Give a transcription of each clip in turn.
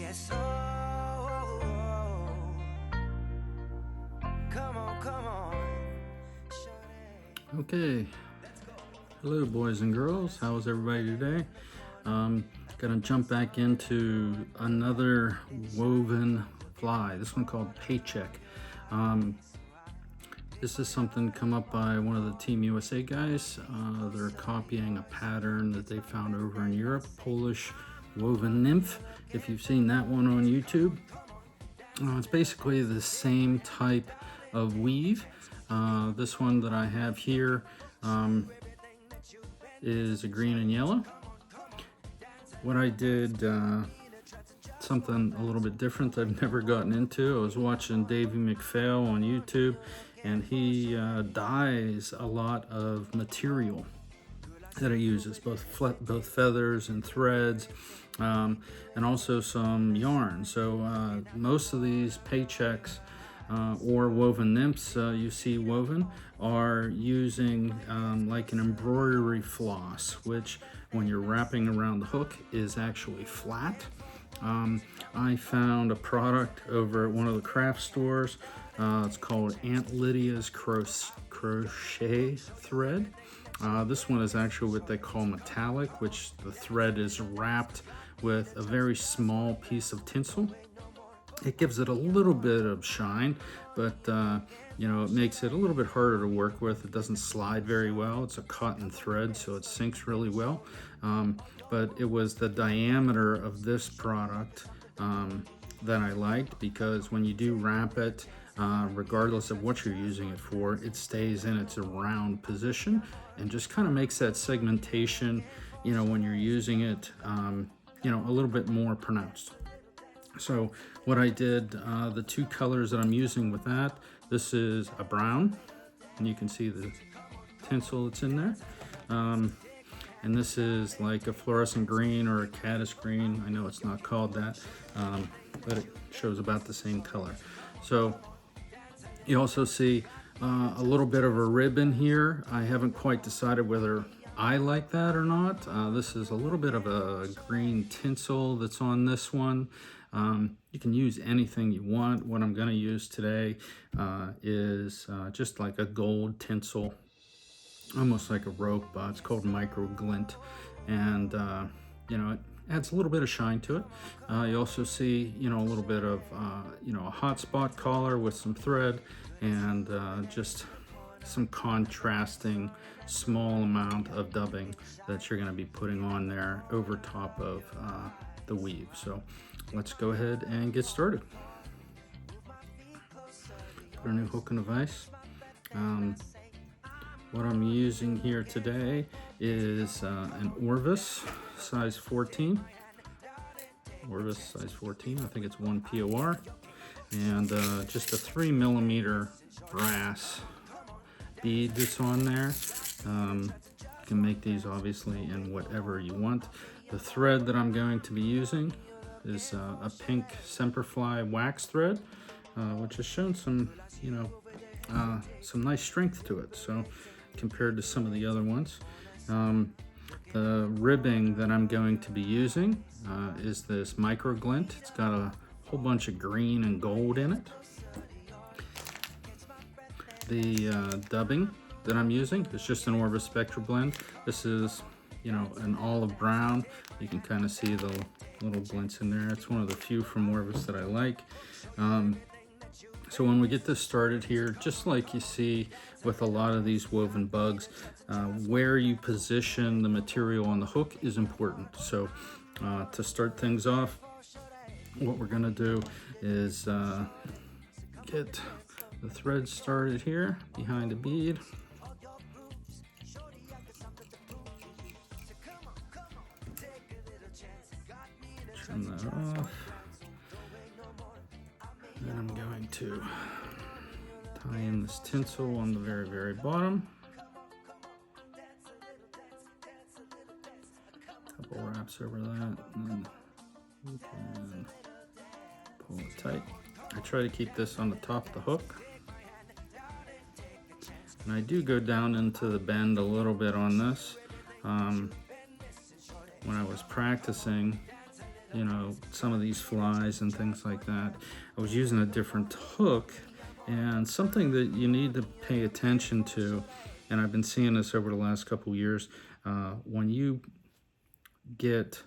Yes, oh, come on, come on. Okay, hello boys and girls, how is everybody today? Gonna jump back into another woven fly, this one called Pay Czech. This is something come up by one of the Team USA guys. They're copying a pattern that they found over in Europe, Polish woven nymph, if you've seen that one on YouTube. It's basically the same type of weave. This one that I have here is a green and yellow. What I did, something a little bit different I've never gotten into. I was watching Davey McPhail on YouTube, and he dyes a lot of material that he uses, both feathers and threads, and also some yarn. So most of these Pay Czechs or woven nymphs you see woven are using like an embroidery floss, which when you're wrapping around the hook is actually flat. I found a product over at one of the craft stores. It's called Aunt Lydia's crochet thread. This one is actually what they call metallic, which the thread is wrapped with a very small piece of tinsel. It gives it a little bit of shine, but you know, it makes it a little bit harder to work with. It doesn't slide very well. It's a cotton thread, so it sinks really well. But it was the diameter of this product that I liked, because when you do wrap it, regardless of what you're using it for, it stays in its round position and just kind of makes that segmentation, you know, when you're using it, you know, a little bit more pronounced. So what I did, the two colors that I'm using with that, this is a brown, and you can see the tinsel that's in there. And this is like a fluorescent green or a caddis green. I know it's not called that, but it shows about the same color. So you also see a little bit of a ribbon here. I haven't quite decided whether I like that or not. This is a little bit of a green tinsel that's on this one. You can use anything you want. What I'm going to use today is just like a gold tinsel, almost like a rope. It's called micro glint, and you know, it adds a little bit of shine to it. You also see, you know, a little bit of you know, a hot spot collar with some thread, and just some contrasting small amount of dubbing that you're going to be putting on there over top of the weave. So let's go ahead and get started. Put our new hook in the vise. What I'm using here today is an Orvis size 14. Orvis size 14, I think it's 1 POR. And just a 3mm brass bead that's on there. You can make these obviously in whatever you want. The thread that I'm going to be using is a pink Semperfli wax thread, which has shown some, you know, some nice strength to it. So compared to some of the other ones, the ribbing that I'm going to be using is this micro glint. It's got a whole bunch of green and gold in it. The dubbing that I'm using is just an Orvis Spectra blend. This is, you know, an olive brown. You can kind of see the little glints in there. It's one of the few from Orvis that I like. So when we get this started here, just like you see with a lot of these woven bugs, where you position the material on the hook is important. So to start things off, what we're gonna do is get the thread started here behind the bead. Trim that off. Then I'm going to tie in this tinsel on the very, very bottom. Couple wraps over that, and then you can pull it tight. I try to keep this on the top of the hook. And I do go down into the bend a little bit on this. When I was practicing, you know, some of these flies and things like that. I was using a different hook, and something that you need to pay attention to, and I've been seeing this over the last couple years, when you get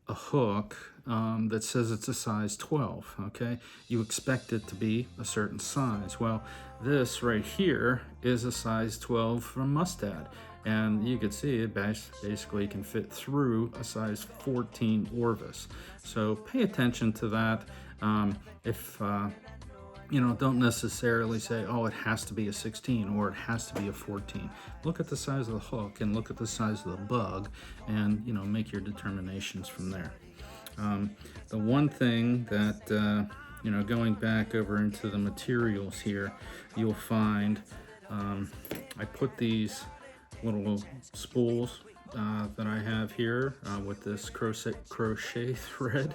a hook that says it's a size 12, okay? You expect it to be a certain size. Well, this right here is a size 12 from Mustad. And you can see it basically can fit through a size 14 Orvis. So pay attention to that. If you know, don't necessarily say, oh, it has to be a 16 or it has to be a 14. Look at the size of the hook and look at the size of the bug, and, you know, make your determinations from there. The one thing that, you know, going back over into the materials here, you'll find I put these little spools that I have here with this crochet thread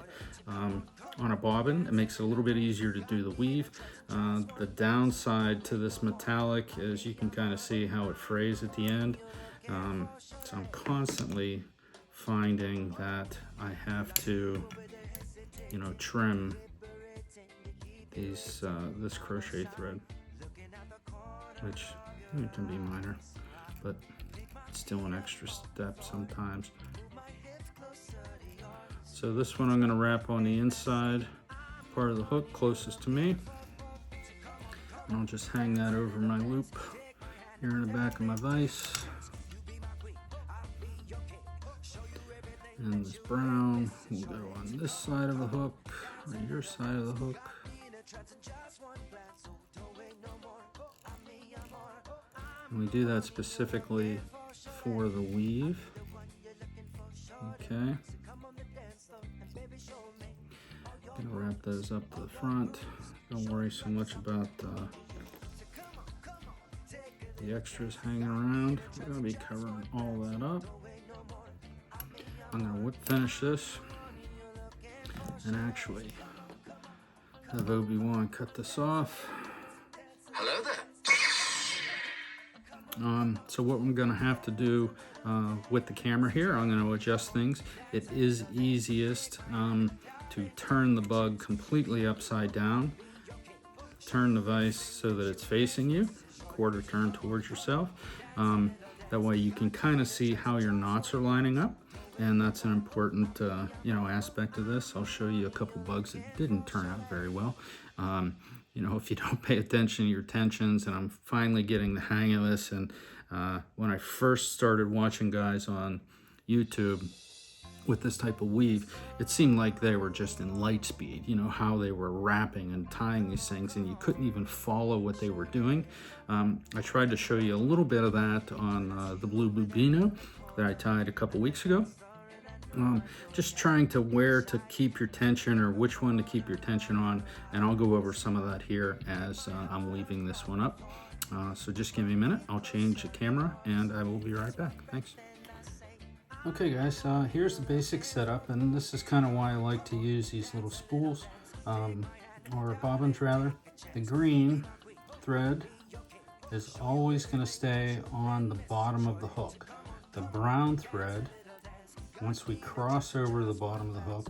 on a bobbin. It makes it a little bit easier to do the weave. The downside to this metallic is you can kind of see how it frays at the end. So I'm constantly finding that I have to, you know, trim these this crochet thread, which can be minor, but it's still an extra step sometimes. So this one I'm going to wrap on the inside part of the hook closest to me, and I'll just hang that over my loop here in the back of my vise. And this brown will go on this side of the hook, or your side of the hook. And we do that specifically for the weave. Okay. Gonna wrap those up to the front. Don't worry so much about the extras hanging around. We're gonna be covering all that up. I'm gonna whip finish this and actually have Obi-Wan cut this off. Hello there. So what I'm gonna have to do with the camera here, I'm gonna adjust things. It is easiest to turn the bug completely upside down. Turn the vise so that it's facing you, quarter turn towards yourself. That way you can kind of see how your knots are lining up. And that's an important, you know, aspect of this. I'll show you a couple bugs that didn't turn out very well. You know, if you don't pay attention to your tensions, and I'm finally getting the hang of this. And when I first started watching guys on YouTube with this type of weave, it seemed like they were just in light speed, you know, how they were wrapping and tying these things, and you couldn't even follow what they were doing. I tried to show you a little bit of that on the blue bubino that I tied a couple weeks ago. Just trying to where to keep your tension, or which one to keep your tension on, and I'll go over some of that here as I'm weaving this one up. So just give me a minute, I'll change the camera and I will be right back. Thanks. Okay guys, here's the basic setup, and this is kind of why I like to use these little spools, or bobbins rather. The green thread is always going to stay on the bottom of the hook. The brown thread, once we cross over the bottom of the hook,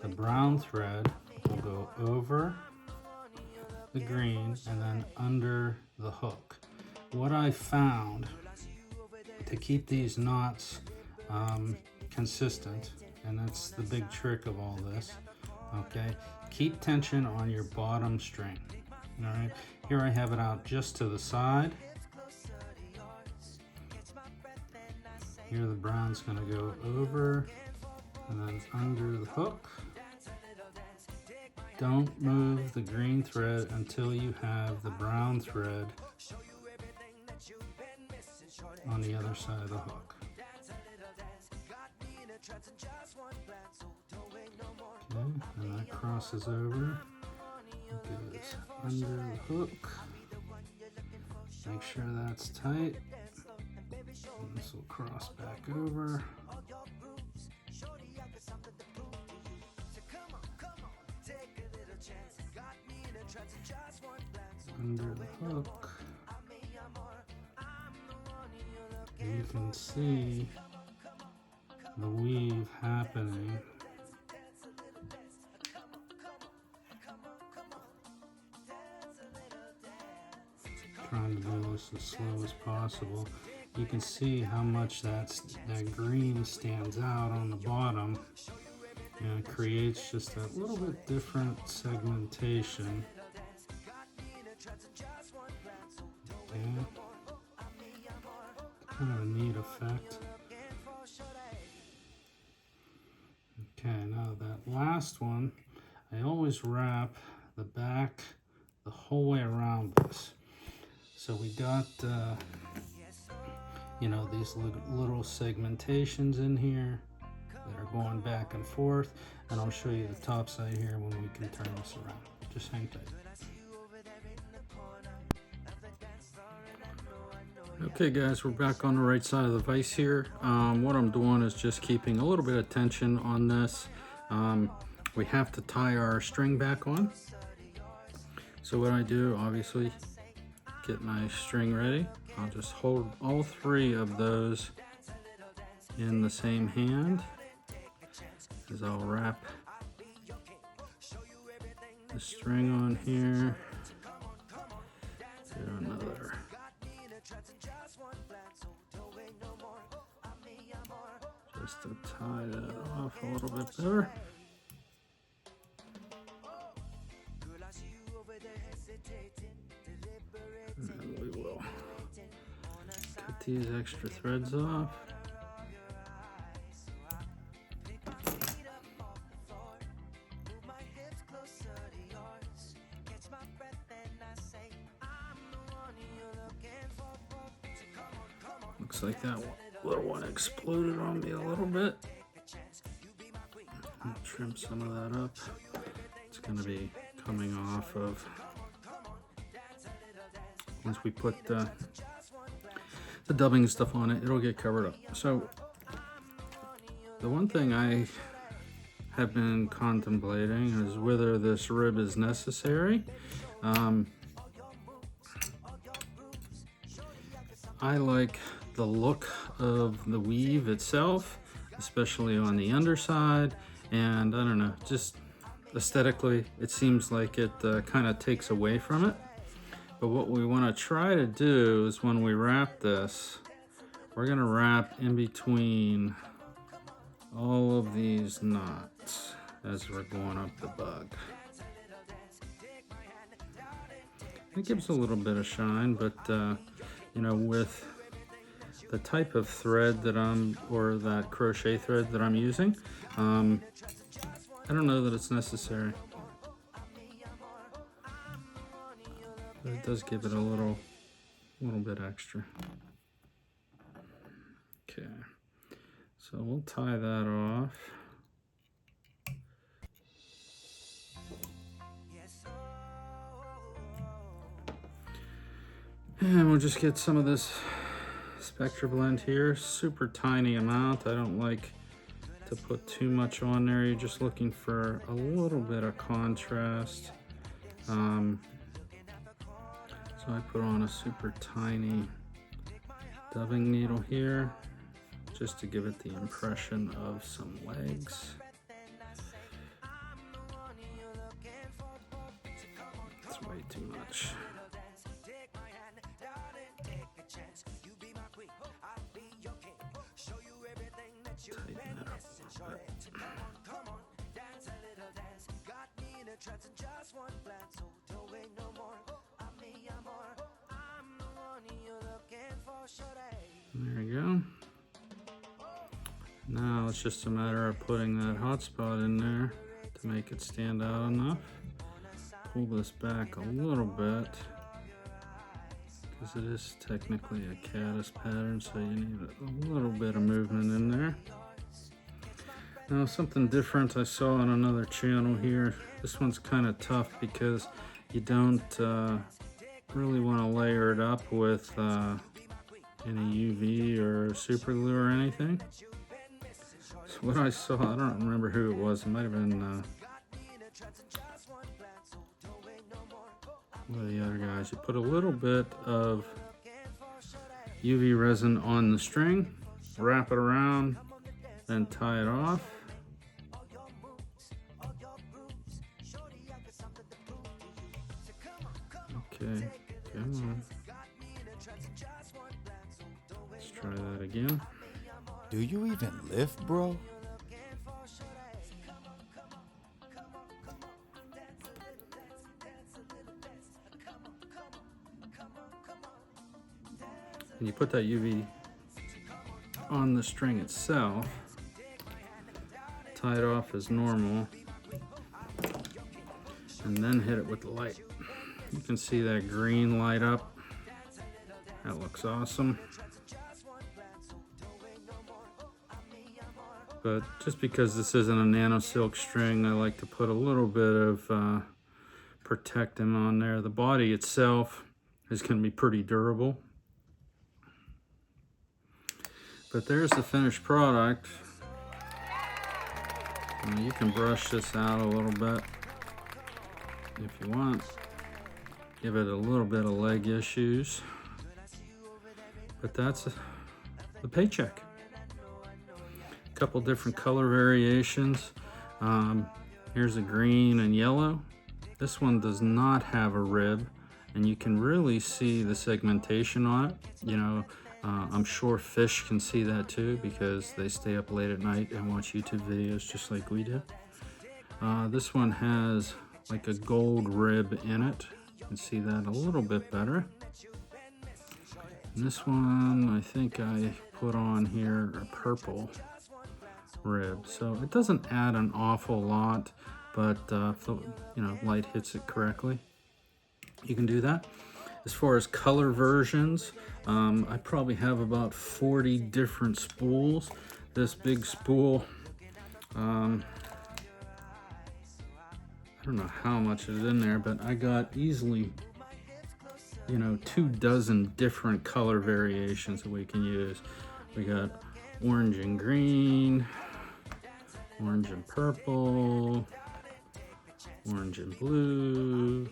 the brown thread will go over the green and then under the hook. What I found to keep these knots consistent, and that's the big trick of all this, okay, keep tension on your bottom string. All right, here I have it out just to the side. Here the brown's going to go over and then under the hook. Don't move the green thread until you have the brown thread on the other side of the hook. Okay, and that crosses over. It goes under the hook. Make sure that's tight. And this will cross back over. Under the hook. And you can see the weave happening trying to do this as slow as possible. You can see how much that green stands out on the bottom, and it creates just a little bit different segmentation. Yeah. Kind of a neat effect. Okay, now that last one, I always wrap the back the whole way around this. So we got, you know, these little segmentations in here that are going back and forth, and I'll show you the top side here when we can turn this around. Just hang tight. Okay guys, we're back on the right side of the vise here. What I'm doing is just keeping a little bit of tension on this. We have to tie our string back on. So what I do, obviously, get my string ready. I'll just hold all three of those in the same hand as I'll wrap the string on here. Do another. Just to tie that off a little bit better. And we will cut these extra threads off. Looks like that little one exploded on me a little bit. I'll trim some of that up. It's going to be coming off of once we put the dubbing stuff on it, it'll get covered up. So the one thing I have been contemplating is whether this rib is necessary. I like the look of the weave itself, especially on the underside, and I don't know, just aesthetically it seems like it kind of takes away from it. But what we want to try to do is when we wrap this, we're going to wrap in between all of these knots as we're going up the bug. It gives a little bit of shine, but you know, with the type of thread that or that crochet thread that I'm using, I don't know that it's necessary. But it does give it a little bit extra. Okay, so we'll tie that off. And we'll just get some of this Spectra blend here, super tiny amount. I don't like to put too much on there. You're just looking for a little bit of contrast. So I put on a super tiny dubbing needle here, just to give it the impression of some legs. It's way too much. Tighten that up a little bit. There we go. Now it's just a matter of putting that hot spot in there to make it stand out enough. Pull this back a little bit because it is technically a caddis pattern, so you need a little bit of movement in there. Now something different I saw on another channel here. This one's kind of tough because you don't really want to layer it up with any UV or super glue or anything. So what I saw, I don't remember who it was. It might have been one of the other guys. You put a little bit of UV resin on the string, wrap it around, then tie it off. Okay, come on. Let's try that again. Do you even lift, bro? And you put that UV on the string itself, tie it off as normal, and then hit it with the light. You can see that green light up. That looks awesome. But just because this isn't a nano silk string, I like to put a little bit of protectant on there. The body itself is going to be pretty durable. But there's the finished product. You can brush this out a little bit if you want. Give it a little bit of leg issues. But that's the Pay Czech. A couple different color variations. Here's a green and yellow. This one does not have a rib, and you can really see the segmentation on it. You know, I'm sure fish can see that too, because they stay up late at night and watch YouTube videos just like we do. This one has like a gold rib in it. You can see that a little bit better. And this one, I think I put on here a purple rib. So it doesn't add an awful lot, but if the, light hits it correctly, you can do that. As far as color versions, I probably have about 40 different spools. This big spool, I don't know how much is in there, but I got easily, 24 different color variations that we can use. We got orange and green, orange and purple, orange and blue,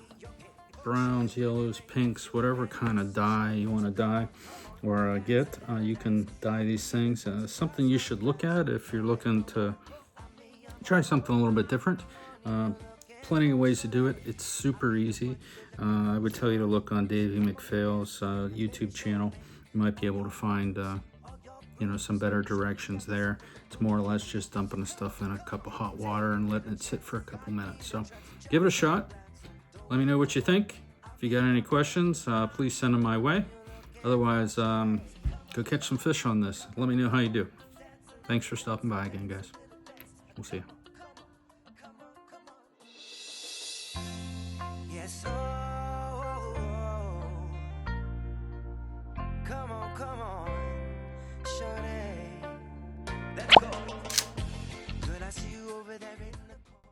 browns, yellows, pinks, whatever kind of dye you want to dye or get, you can dye these things. Something you should look at if you're looking to try something a little bit different. Plenty of ways to do it. It's super easy. I would tell you to look on Davey McPhail's YouTube channel. You might be able to find some better directions there. It's more or less just dumping the stuff in a cup of hot water and letting it sit for a couple minutes. So give it a shot. Let me know what you think. If you got any questions, please send them my way. Otherwise, go catch some fish on this. Let me know how you do. Thanks for stopping by again, guys. We'll see you. Yes, oh, come on.